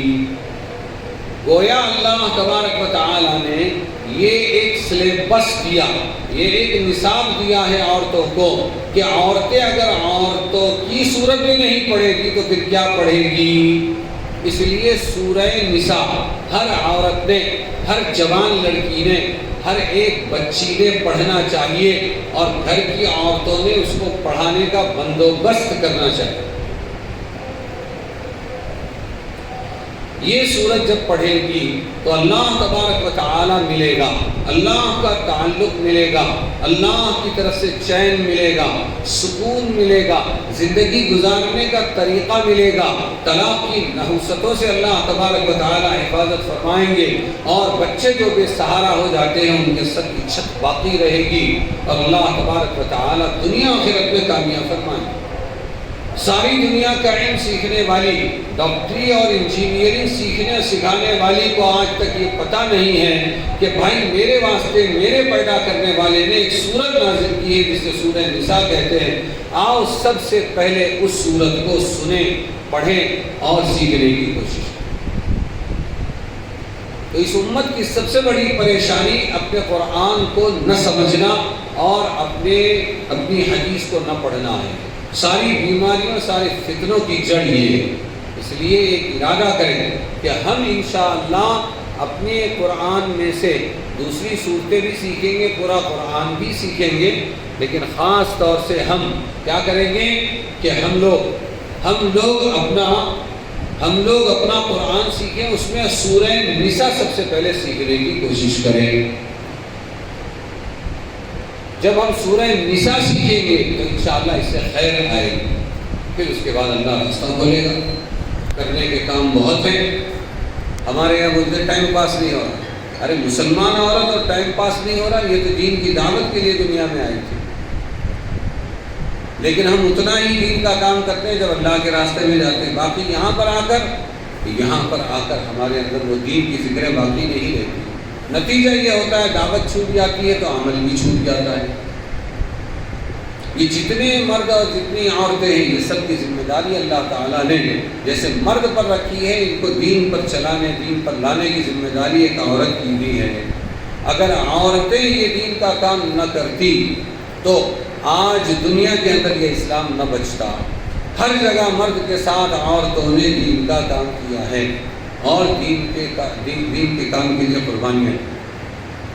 A: گویا اللہ تبارک و تعالی نے یہ ایک سلیبس دیا، یہ ایک نصاب دیا ہے عورتوں کو کہ عورتیں اگر عورتوں کی صورت بھی نہیں پڑھے گی تو پھر کیا پڑھے گی۔ اس لیے سورہ نساء ہر عورت نے، ہر جوان لڑکی نے، ہر ایک بچی نے پڑھنا چاہیے، اور گھر کی عورتوں نے اس کو پڑھانے کا بندوبست کرنا چاہیے۔ یہ سورت جب پڑھے گی تو اللہ تبارک و تعالی ملے گا، اللہ کا تعلق ملے گا، اللہ کی طرف سے چین ملے گا، سکون ملے گا، زندگی گزارنے کا طریقہ ملے گا، طلاق کی نحوستوں سے اللہ تبارک و تعالی حفاظت فرمائیں گے، اور بچے جو بے سہارا ہو جاتے ہیں ان کے سر کی چھت باقی رہے گی، اور اللہ تبارک و تعالی دنیا آخرت میں کامیاب فرمائیں گے۔ ساری دنیا کا علم سیکھنے والی، ڈاکٹری اور انجینئرنگ سیکھنے سکھانے والی کو آج تک یہ پتہ نہیں ہے کہ بھائی میرے واسطے میرے پیدا کرنے والے نے ایک سورت نازل کی ہے جسے سورہ نساء کہتے ہیں۔ آؤ سب سے پہلے اس سورت کو سنیں، پڑھیں اور سیکھنے کی کوشش کریں۔ تو اس امت کی سب سے بڑی پریشانی اپنے قرآن کو نہ سمجھنا اور اپنی حدیث کو نہ پڑھنا ہے۔ ساری بیماریوں، سارے فتنوں کی جڑ یہ ہے۔ اس لیے ایک ارادہ کریں کہ ہم انشاءاللہ اپنے قرآن میں سے دوسری صورتیں بھی سیکھیں گے، پورا قرآن بھی سیکھیں گے، لیکن خاص طور سے ہم کیا کریں گے کہ ہم لوگ اپنا قرآن سیکھیں، اس میں سورہ نساء سب سے پہلے سیکھنے کی کوشش کریں۔ جب ہم سورہ نساء سیکھیں گے تو انشاءاللہ اس سے خیر آئے گی، پھر اس کے بعد اللہ راستہ کھولے گا۔ کرنے کے کام بہت ہیں، ہمارے یہاں بولتے ٹائم پاس نہیں ہو رہا۔ ارے مسلمان عورت اور ٹائم پاس نہیں ہو رہا، یہ تو دین کی دعوت کے لیے دنیا میں آئی تھی، لیکن ہم اتنا ہی دین کا کام کرتے ہیں جب اللہ کے راستے میں جاتے ہیں، باقی یہاں پر آ کر ہمارے اندر وہ دین کی فکریں باقی نہیں رہتی۔ نتیجہ یہ ہوتا ہے دعوت چھوٹ جاتی ہے تو عمل بھی چھوٹ جاتا ہے۔ یہ جتنے مرد اور جتنی عورتیں ہیں یہ سب کی ذمہ داری اللہ تعالیٰ نے جیسے مرد پر رکھی ہے، ان کو دین پر چلانے، دین پر لانے کی ذمہ داری ایک عورت کی بھی ہے۔ اگر عورتیں یہ دین کا کام نہ کرتی تو آج دنیا کے اندر یہ اسلام نہ بچتا۔ ہر جگہ مرد کے ساتھ عورتوں نے دین کا کام کیا ہے، اور دین کے کام کے لیے قربانیاں۔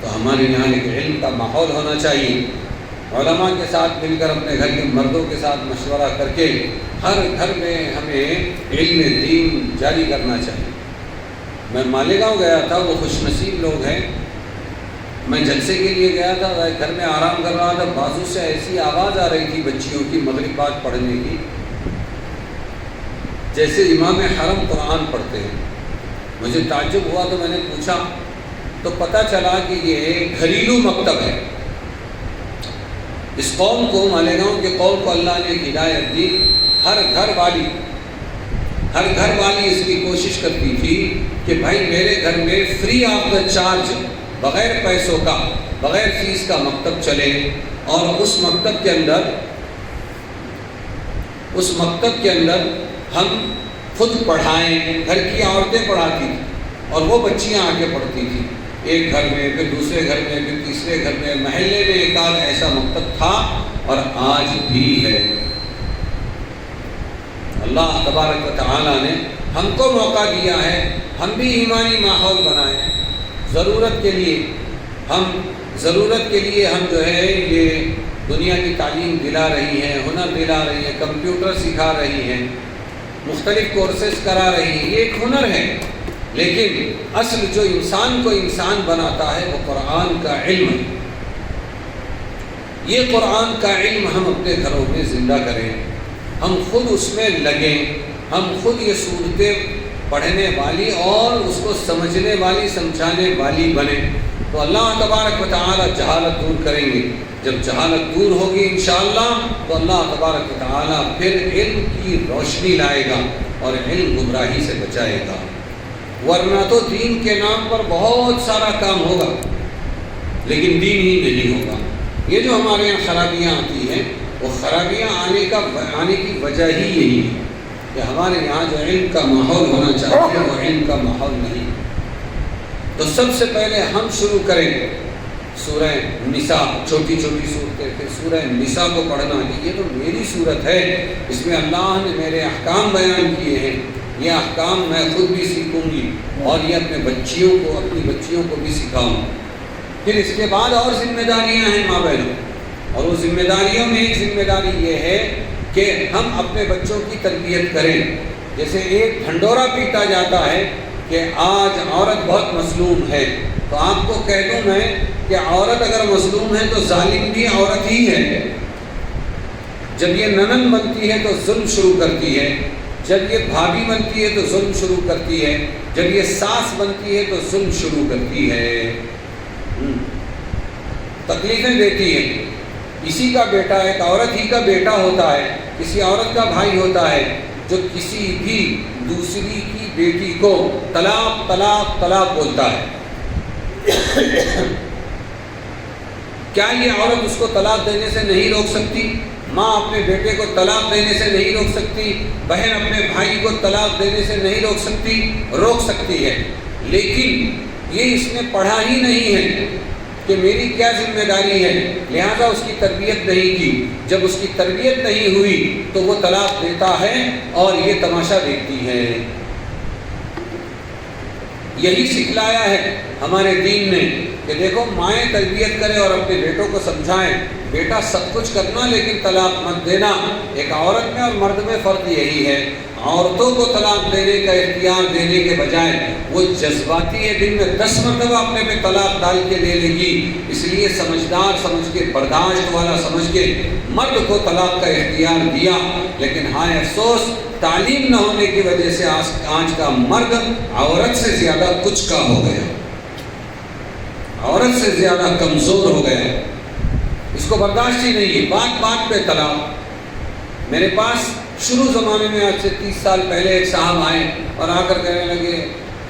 A: تو ہمارے یہاں ایک علم کا ماحول ہونا چاہیے، علماء کے ساتھ مل کر اپنے گھر کے مردوں کے ساتھ مشورہ کر کے ہر گھر میں ہمیں علم دین جاری کرنا چاہیے۔ میں مالیگاؤں گیا تھا، وہ خوش نصیب لوگ ہیں، میں جلسے کے لیے گیا تھا، گھر میں آرام کر رہا تھا، بازو سے ایسی آواز آ رہی تھی بچیوں کی مغربات پڑھنے کی، جیسے امام حرم قرآن پڑھتے ہیں۔ مجھے تعجب ہوا تو میں نے پوچھا تو پتہ چلا کہ یہ گھریلو مکتب ہے۔ اس قوم کو، مالیگاؤں کے قوم کو اللہ نے ہدایت دی، ہر گھر والی اس کی کوشش کرتی تھی کہ بھائی میرے گھر میں فری آف دا چارج، بغیر پیسوں کا، بغیر فیس کا مکتب چلے، اور اس مکتب کے اندر ہم خود پڑھائیں۔ گھر کی عورتیں پڑھاتی تھیں اور وہ بچیاں آ کے پڑھتی تھیں، ایک گھر میں، پھر دوسرے گھر میں، پھر تیسرے گھر میں، محلے میں ایک آدھ ایسا مکتب تھا اور آج بھی ہے۔ اللہ تبارک و تعالی نے ہم کو موقع دیا ہے، ہم بھی ایمانی ماحول بنائیں۔ ضرورت کے لیے ہم جو ہے یہ دنیا کی تعلیم دلا رہی ہیں، ہنر دلا رہی ہیں، کمپیوٹر سکھا رہی ہیں، مختلف کورسز کرا رہی ہے، یہ ایک ہنر ہے، لیکن اصل جو انسان کو انسان بناتا ہے وہ قرآن کا علم ہے۔ یہ قرآن کا علم ہم اپنے گھروں میں زندہ کریں، ہم خود اس میں لگیں، ہم خود یہ صورتیں پڑھنے والی اور اس کو سمجھنے والی، سمجھانے والی بنیں، تو اللہ تبارک و تعالی جہالت دور کریں گے۔ جب جہالت دور ہوگی انشاءاللہ تو اللہ تبارک و تعالی پھر علم کی روشنی لائے گا اور علم گمراہی سے بچائے گا، ورنہ تو دین کے نام پر بہت سارا کام ہوگا لیکن دین ہی نہیں ہوگا۔ یہ جو ہمارے یہاں خرابیاں آتی ہیں، وہ خرابیاں آنے کی وجہ ہی یہی ہے کہ ہمارے یہاں جو علم کا ماحول ہونا چاہیے وہ علم کا ماحول نہیں۔ تو سب سے پہلے ہم شروع کریں سورہ نساء، چھوٹی چھوٹی صورتیں، پھر سورہ نساء کو پڑھنا کہ یہ تو میری صورت ہے، اس میں اللہ نے میرے احکام بیان کیے ہیں، یہ احکام میں خود بھی سیکھوں گی اور یہ اپنی بچیوں کو بھی سکھاؤں۔ پھر اس کے بعد اور ذمہ داریاں ہیں ماں بہنوں، اور وہ ذمہ داریوں میں ایک ذمہ داری یہ ہے کہ ہم اپنے بچوں کی تربیت کریں۔ جیسے ایک ڈھنڈورا پیٹا جاتا ہے کہ آج عورت بہت مظلوم ہے، تو آپ کو کہہ دوں میں کہ عورت اگر مظلوم ہے تو ظالم بھی عورت ہی ہے۔ جب یہ ننن بنتی ہے تو ظلم شروع کرتی ہے، جب یہ بھابھی بنتی ہے تو ظلم شروع کرتی ہے، جب یہ ساس بنتی ہے تو ظلم شروع کرتی ہے، تکلیفیں دیتی ہے۔ کسی کا بیٹا ایک عورت ہی کا بیٹا ہوتا ہے، کسی عورت کا بھائی ہوتا ہے جو کسی بھی دوسری کی بیٹی کو طلاق طلاق طلاق بولتا ہے۔ کیا یہ عورت اس کو طلاق دینے سے نہیں روک سکتی؟ ماں اپنے بیٹے کو طلاق دینے سے نہیں روک سکتی، بہن اپنے بھائی کو طلاق دینے سے نہیں روک سکتی؟ روک سکتی ہے، لیکن یہ اس نے پڑھا ہی نہیں ہے کہ میری کیا ذمہ داری ہے، لہذا اس کی تربیت نہیں کی۔ جب اس کی تربیت نہیں ہوئی تو وہ طلاق دیتا ہے اور یہ تماشا دیکھتی ہے۔ یہی سکھلایا ہے ہمارے دین نے کہ دیکھو مائیں تربیت کریں اور اپنے بیٹوں کو سمجھائیں، بیٹا سب کچھ کرنا لیکن طلاق مت دینا۔ ایک عورت میں اور مرد میں فرق یہی ہے، عورتوں کو طلاق دینے کا اختیار دینے کے بجائے وہ جذباتی ہے، دن میں 10 مرتبہ اپنے پہ طلاق ڈال کے لے لے گی، اس لیے سمجھدار سمجھ کے، برداشت والا سمجھ کے مرد کو طلاق کا اختیار دیا۔ لیکن ہائے افسوس، تعلیم نہ ہونے کی وجہ سے آج کا مرد عورت سے زیادہ کچھ کا ہو گیا، عورت سے زیادہ کمزور ہو گیا، اس کو برداشت ہی نہیں ہے، بات بات پہ طلاق۔ میرے پاس شروع زمانے میں آج سے 30 سال پہلے ایک صاحب آئے اور آ کر کہنے لگے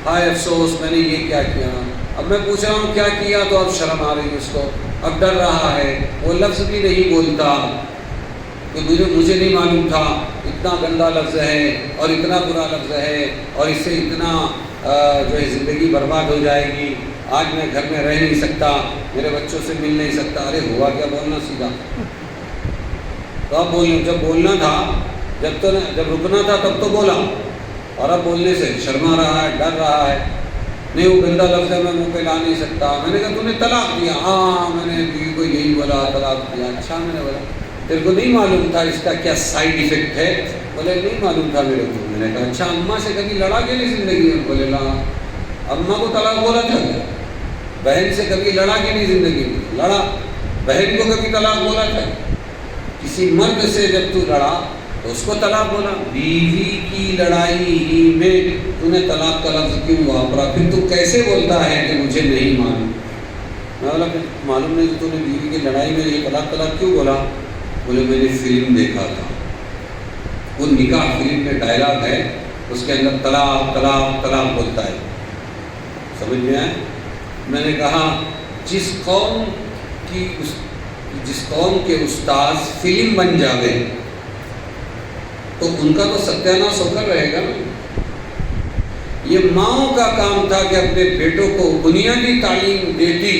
A: ہائے افسوس میں نے یہ کیا کیا۔ اب میں پوچھ رہا ہوں کیا کیا، تو اب شرم آ رہی ہے اس کو، اب ڈر رہا ہے، وہ لفظ بھی نہیں بولتا کہ مجھے نہیں معلوم تھا اتنا گندا لفظ ہے اور اتنا برا لفظ ہے اور اس سے اتنا جو ہے زندگی برباد ہو جائے گی، آج میں گھر میں رہ نہیں سکتا، میرے بچوں سے مل نہیں سکتا۔ ارے ہوا کیا، بولنا سیدھا۔ تو اب جب بولنا تھا، جب رکنا تھا تب تو بولا، اور اب بولنے سے شرما رہا ہے، ڈر رہا ہے، نہیں وہ گندا لفظ ہے میں منہ پہ لا نہیں سکتا۔ میں نے کہا تو نے طلاق دیا؟ ہاں میں نے بیوی کو یہی بولا، طلاق دیا۔ اچھا، میں نے بولا تیرے کو نہیں معلوم تھا اس کا کیا سائیڈ ایفیکٹ ہے؟ بولے نہیں معلوم تھا میرے کو۔ میں نے کہا اچھا اماں سے کبھی لڑا کہ نہیں زندگی میں؟ بولے لا۔ اماں کو طلاق بولا تھا کیا؟ بہن سے کبھی لڑا کہ نہیں زندگی میں؟ لڑا۔ بہن کو کبھی طلاق بولا تھا؟ کسی مرد سے جب تو لڑا تو اس کو طلاق بولا۔ بیوی کی لڑائی ہی میں تو نے طلاق کا لفظ کیوں واپرا؟ پھر تو کیسے بولتا ہے کہ مجھے نہیں معلوم؟ میں بولا پھر معلوم نہیں تو نے بیوی کی لڑائی میں یہ طلاق کیوں بولا؟ بولے میں نے فلم دیکھا تھا، وہ نکاح فلم میں ڈائلاگ ہے، اس کے اندر طلاق طلاق طلاق بولتا ہے۔ سمجھ میں آئے؟ میں نے کہا جس قوم کے استاذ فلم بن جاوے تو ان کا تو ستیاناش ہو کر رہے گا نا۔ یہ ماؤں کا کام تھا کہ اپنے بیٹوں کو بنیادی تعلیم دیتی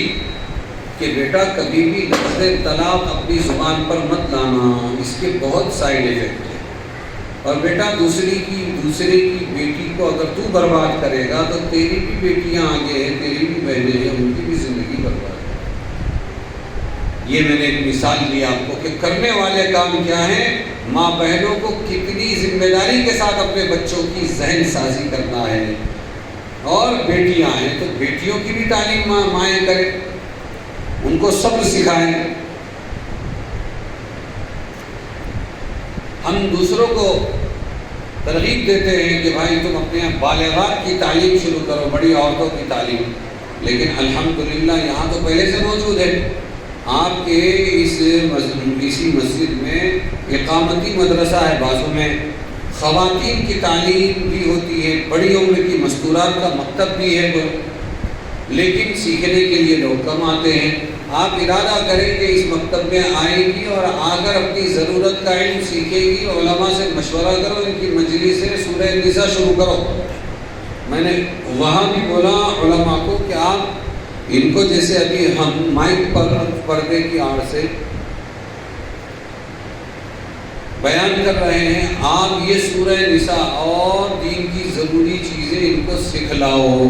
A: کہ بیٹا کبھی بھی لفظ طلاق اپنی زبان پر مت لانا، اس کے بہت سائیڈ ایفیکٹ ہیں، اور بیٹا دوسرے کی بیٹی کو اگر تو برباد کرے گا تو تیری بھی بیٹیاں آگے ہیں، تیری بھی بہنیں ہیں، ان کی بھی زندگی برباد ہے۔ یہ میں نے ایک مثال دی آپ کو کہ کرنے والے کام کیا ہیں. ماں بہنوں کو کتنی ذمہ داری کے ساتھ اپنے بچوں کی ذہن سازی کرنا ہے. اور بیٹیاں ہیں تو بیٹیوں کی بھی تعلیم مائیں کریں، ان کو صبر سکھائیں. ہم دوسروں کو ترغیب دیتے ہیں کہ بھائی تم اپنے بالغات کی تعلیم شروع کرو، بڑی عورتوں کی تعلیم، لیکن الحمدللہ یہاں تو پہلے سے موجود ہے. آپ کے اسی مسجد میں اقامتی مدرسہ ہے، بازو میں خواتین کی تعلیم بھی ہوتی ہے، بڑی عمر کی مستورات کا مکتب بھی ہے، لیکن سیکھنے کے لیے لوگ کم آتے ہیں. آپ ارادہ کریں کہ اس مکتب میں آئے گی اور آ کر اپنی ضرورت کا علم سیکھے گی، علماء سے مشورہ کرو، ان کی مجلس سے سورہ نساء شروع کرو. میں نے وہاں بھی بولا علماء کو کہ آپ ان کو جیسے ابھی ہم مائک پر پردے کی آڑ سے بیان کر رہے ہیں، آپ یہ سورہ نساء اور دین کی ضروری چیزیں ان کو سکھلاؤ.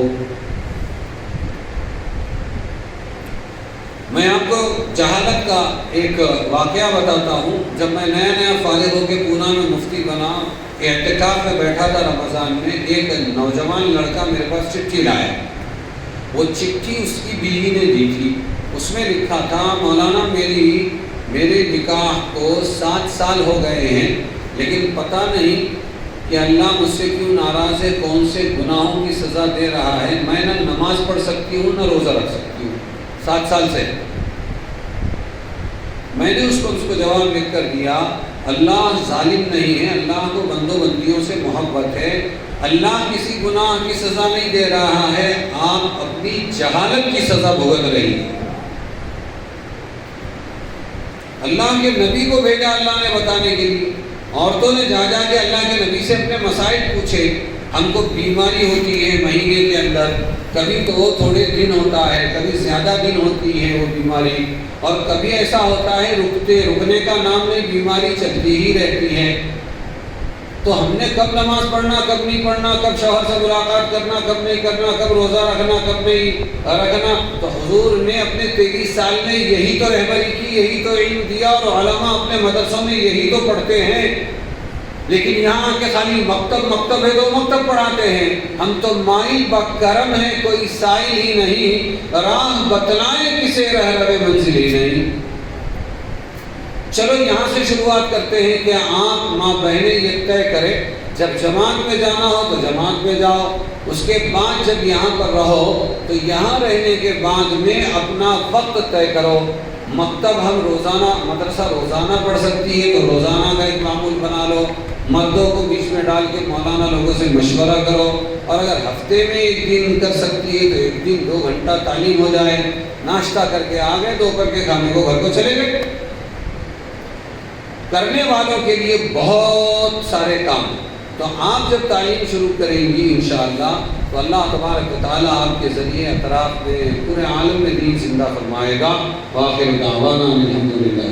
A: میں آپ کو جہالت کا ایک واقعہ بتاتا ہوں. جب میں نیا فارغ ہو کے پونا میں مفتی بنا، اعتکاف میں بیٹھا تھا رمضان میں، ایک نوجوان لڑکا میرے پاس چٹھی لایا. وہ چٹھی اس کی بیوی نے دی تھی. اس میں لکھا تھا مولانا میرے نکاح کو 7 سال ہو گئے ہیں، لیکن پتہ نہیں کہ اللہ مجھ سے کیوں ناراض ہے، کون سے گناہوں کی سزا دے رہا ہے. میں نہ نماز پڑھ سکتی ہوں نہ روزہ رکھ سکتی ہوں 7 سال سے. میں نے اس کو جواب لکھ کر دیا، اللہ ظالم نہیں ہے، اللہ کو بندوں بندیوں سے محبت ہے، اللہ کسی گناہ کی سزا نہیں دے رہا ہے، آپ اپنی جہالت کی سزا بھگت رہی ہیں. اللہ کے نبی کو بھیجا اللہ نے بتانے کے لیے. عورتوں نے جا کے اللہ کے نبی سے اپنے مسائل پوچھے. ہم کو بیماری ہوتی ہے مہینے کے اندر، کبھی تو وہ تھوڑے دن ہوتا ہے، کبھی زیادہ دن ہوتی ہے وہ بیماری، اور کبھی ایسا ہوتا ہے رکنے کا نام نہیں، بیماری چلتی ہی رہتی ہے. تو ہم نے کب نماز پڑھنا، کب نہیں پڑھنا، کب شوہر سے ملاقات کرنا، کب نہیں کرنا، کب روزہ رکھنا، کب نہیں رکھنا. تو حضور نے اپنے 23 سال میں یہی تو رہبری کی، یہی تو علم دیا، اور علماء اپنے مدرسوں میں یہی تو پڑھتے ہیں. لیکن یہاں کے خالی مکتب ہے تو مکتب پڑھاتے ہیں. ہم تو مائل بکرم ہیں، کوئی سائل ہی نہیں، راہ بتلائیں کسے رہے منزل ہی نہیں. چلو یہاں سے شروعات کرتے ہیں کہ آپ ماں بہنیں یہ طے کریں، جب جماعت میں جانا ہو تو جماعت میں جاؤ. اس کے بعد جب یہاں پر رہو تو یہاں رہنے کے بعد میں اپنا وقت طے کرو. مکتب ہم روزانہ، مدرسہ روزانہ پڑھ سکتی ہے تو روزانہ کا ایک معمول بنا لو. مردوں کو بیچ میں ڈال کے مولانا لوگوں سے مشورہ کرو. اور اگر ہفتے میں 1 دن کر سکتی ہے تو 1 دن 2 گھنٹہ تعلیم ہو جائے. ناشتہ کر کے آ گئے، دوپہر کے کھانے کو گھر کو چلے گئے. کرنے والوں کے لیے بہت سارے کام. تو آپ جب تعلیم شروع کریں گی انشاءاللہ تو اللہ تبارک و تعالیٰ آپ کے ذریعے اطراف میں پورے عالم میں دین زندہ فرمائے گا. وآخر دعوانا الحمدللہ.